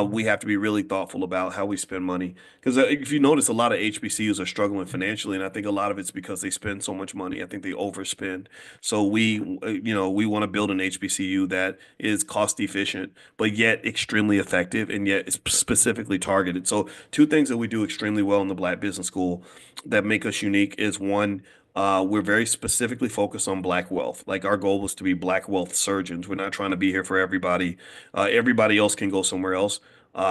we have to be really thoughtful about how we spend money. Because if you notice, a lot of HBCUs are struggling financially, and I think a lot of it's because they spend so much money. I think they overspend. So we want to build an HBCU that is cost efficient, but yet extremely effective, and yet it's specifically targeted. So two things that we do extremely well in the Black Business School that make us unique is one, we're very specifically focused on Black wealth. Like our goal was to be Black wealth surgeons. We're not trying to be here for everybody. Everybody else can go somewhere else.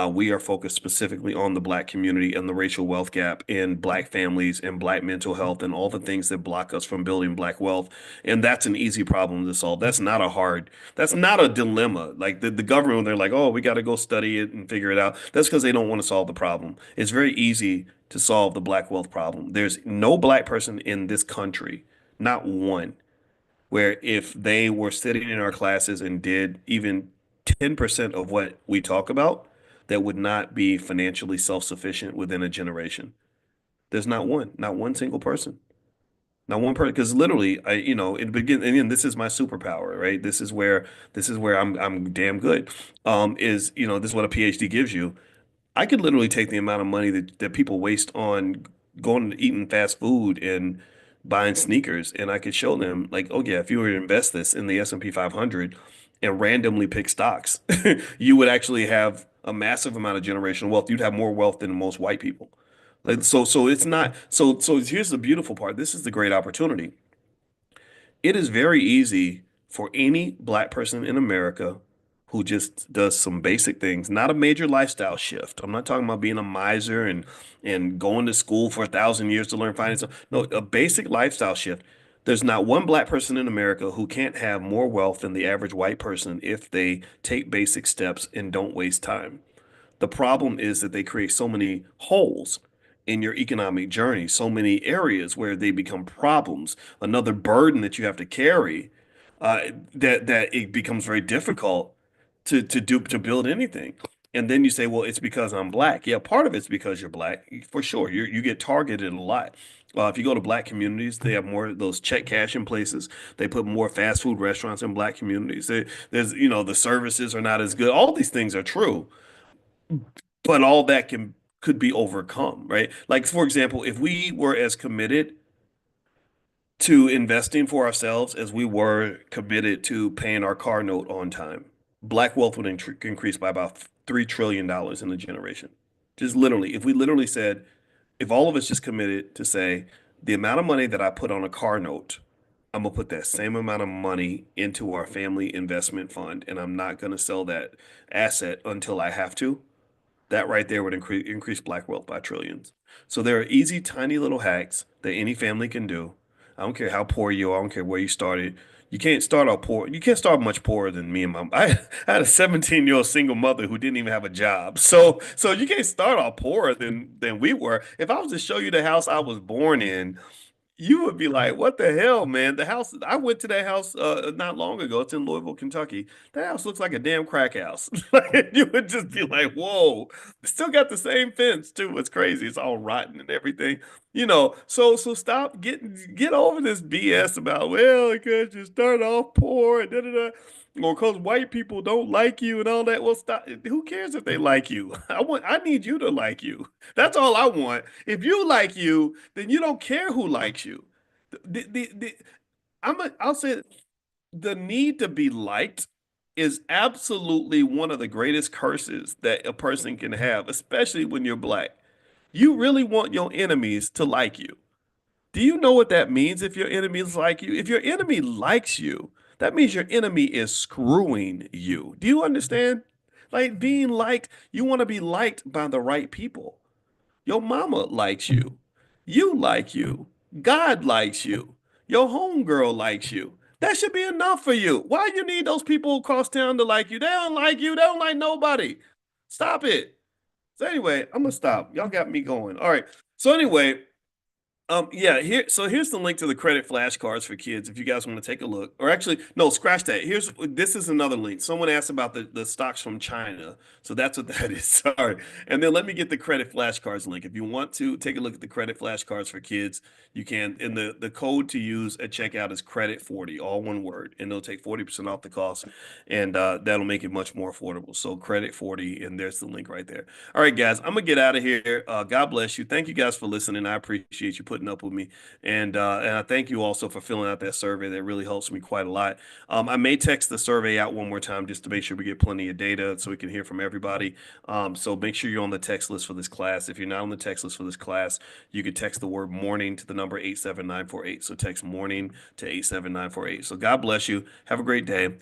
We are focused specifically on the Black community and the racial wealth gap in Black families and Black mental health and all the things that block us from building Black wealth. And that's an easy problem to solve. That's not a dilemma. Like the government, they're like, oh, we got to go study it and figure it out. That's because they don't want to solve the problem. It's very easy to solve the Black wealth problem. There's no Black person in this country, not one, where if they were sitting in our classes and did even 10% of what we talk about, that would not be financially self-sufficient within a generation. There's not one single person, not one person. Because literally, in the beginning, and again, this is my superpower, right? This is where I'm damn good. This is what a PhD gives you. I could literally take the amount of money that people waste on going and eating fast food and buying sneakers, and I could show them like, oh yeah, if you were to invest this in the S&P 500 and randomly pick stocks, you would actually have a massive amount of generational wealth. You'd have more wealth than most white people. Like so it's not so here's the beautiful part. This is the great opportunity. It is very easy for any Black person in America who just does some basic things, not a major lifestyle shift. I'm not talking about being a miser and going to school for 1,000 years to learn finance. No, a basic lifestyle shift. There's not one Black person in America who can't have more wealth than the average white person if they take basic steps and don't waste time. The problem is that they create so many holes in your economic journey, so many areas where they become problems, another burden that you have to carry, that it becomes very difficult to build anything. And then you say, well, it's because I'm Black. Yeah, part of it's because you're Black, for sure. You get targeted a lot. If you go to Black communities, they have more of those check cashing places. They put more fast food restaurants in Black communities. The services are not as good. All these things are true, but all that could be overcome, right? Like for example, if we were as committed to investing for ourselves as we were committed to paying our car note on time, Black wealth would increase by about $3 trillion in a generation. Just literally, if we literally said, if all of us just committed to say, the amount of money that I put on a car note, I'm gonna put that same amount of money into our family investment fund, and I'm not gonna sell that asset until I have to. That right there would increase Black wealth by trillions. So there are easy, tiny little hacks that any family can do. I don't care how poor you are. I don't care where you started. You can't start out poor. You can't start much poorer than me and my. I had a 17-year-old single mother who didn't even have a job. So you can't start out poorer than we were. If I was to show you the house I was born in, You would be like, what the hell, man? The house, I went to that house not long ago. It's in Louisville, Kentucky. That house looks like a damn crack house. Like, you would just be like, whoa. Still got the same fence too. It's crazy. It's all rotten and everything. So stop get over this BS about, well, because you start off poor and da da da. Or because white people don't like you and all that. Well, stop. Who cares if they like you? I need you to like you. That's all I want. If you like you, then you don't care who likes you. I'll say the need to be liked is absolutely one of the greatest curses that a person can have, especially when you're black. You really want your enemies to like you. Do you know what that means if your enemies like you? If your enemy likes you, that means your enemy is screwing you. Do you understand? Like being liked, you want to be liked by the right people. Your mama likes you. You like you. God likes you. Your homegirl likes you. That should be enough for you. Why you need those people across town to like you? They don't like you. They don't like nobody. Stop it. So anyway, I'm gonna stop. Y'all got me going. All right. So anyway, yeah, here's the link to the credit flashcards for kids if you guys want to take a look. Or actually, no, scratch that. This is another link. Someone asked about the stocks from China. So that's what that is. Sorry. And then let me get the credit flashcards link. If you want to take a look at the credit flashcards for kids, you can. And the code to use at checkout is credit 40, all one word, and they'll take 40% off the cost, and that'll make it much more affordable. So credit 40, and there's the link right there. All right, guys, I'm gonna get out of here. God bless you. Thank you guys for listening. I appreciate you putting up with me, and I thank you also for filling out that survey. That really helps me quite a lot. I may text the survey out one more time just to make sure we get plenty of data so we can hear from everybody. So make sure you're on the text list for this class. If you're not on the text list for this class, you could text the word morning to the number 87948. So text morning to 87948. So God bless you. Have a great day.